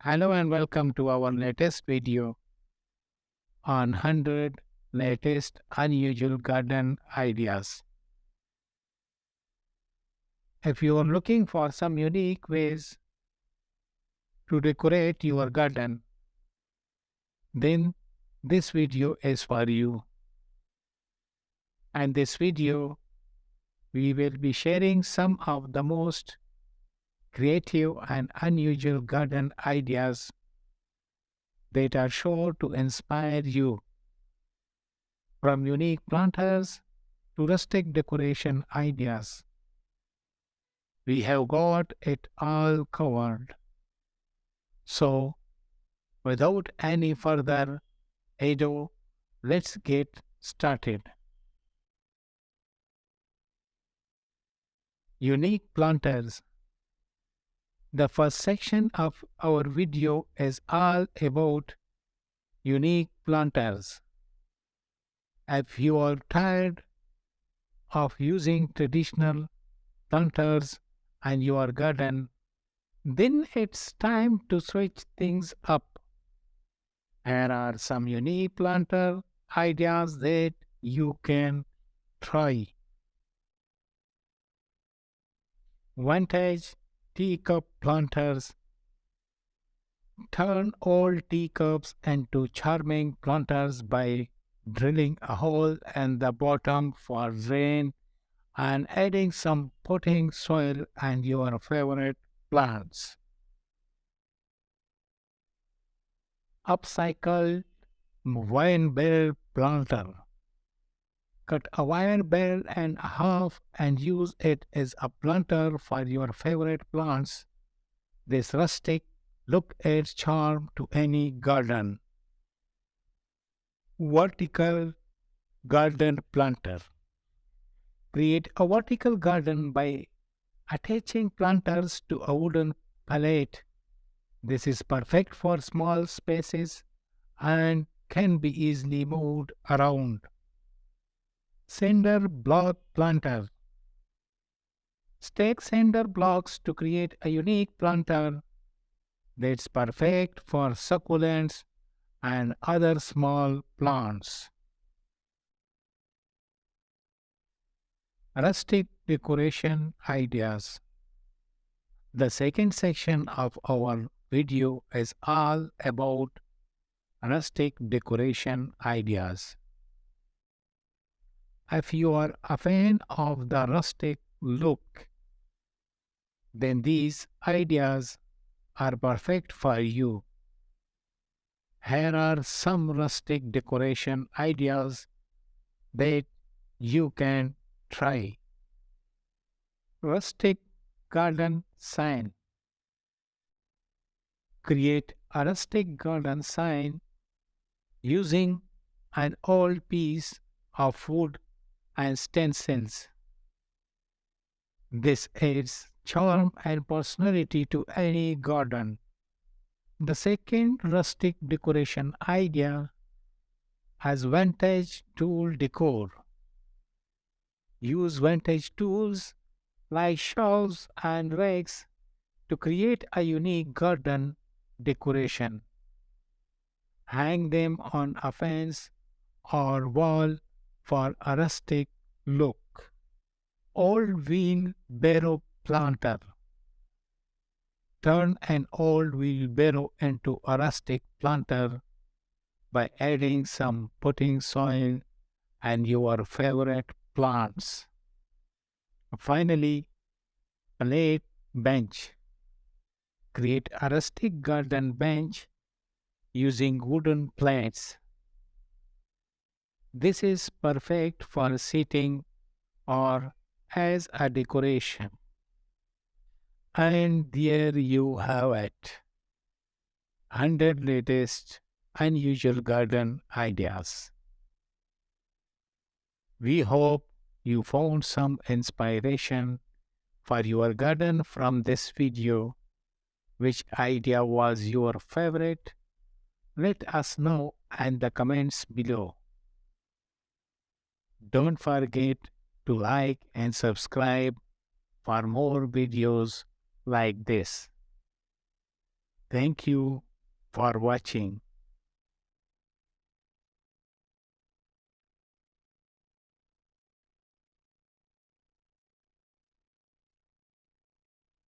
Hello and welcome to our latest video on 100 latest unusual garden ideas. If you are looking for some unique ways to decorate your garden, then this video is for you. And this video, we will be sharing some of the most creative and unusual garden ideas that are sure to inspire you, from unique planters to rustic decoration ideas. We have got it all covered. So, without any further ado, let's get started. Unique planters. The first section of our video is all about unique planters. If you are tired of using traditional planters in your garden, then it's time to switch things up. Here are some unique planter ideas that you can try. Vintage teacup planters. Turn old teacups into charming planters by drilling a hole in the bottom for rain and adding some potting soil and your favorite plants. Upcycled wine barrel planter. Cut a wire barrel in half and use it as a planter for your favorite plants. This rustic look adds charm to any garden. Vertical garden planter. Create a vertical garden by attaching planters to a wooden pallet. This is perfect for small spaces and can be easily moved around. Cinder block planter. Stack cinder blocks to create a unique planter that's perfect for succulents and other small plants. Rustic decoration ideas. The second section of our video is all about rustic decoration ideas. If you are a fan of the rustic look, then these ideas are perfect for you. Here are some rustic decoration ideas that you can try. Rustic garden sign. Create a rustic garden sign using an old piece of wood and stencils. This adds charm and personality to any garden. The second rustic decoration idea has vintage tool decor. Use vintage tools like shelves and rakes to create a unique garden decoration. Hang them on a fence or wall for a rustic look. Old wheelbarrow planter. Turn an old wheelbarrow into a rustic planter by adding some potting soil and your favorite plants. Finally, plate bench. Create a rustic garden bench using wooden plates. This is perfect for sitting or as a decoration. And there you have it. 100 latest unusual garden ideas. We hope you found some inspiration for your garden from this video. Which idea was your favorite? Let us know in the comments below. Don't forget to like and subscribe for more videos like this. Thank you for watching.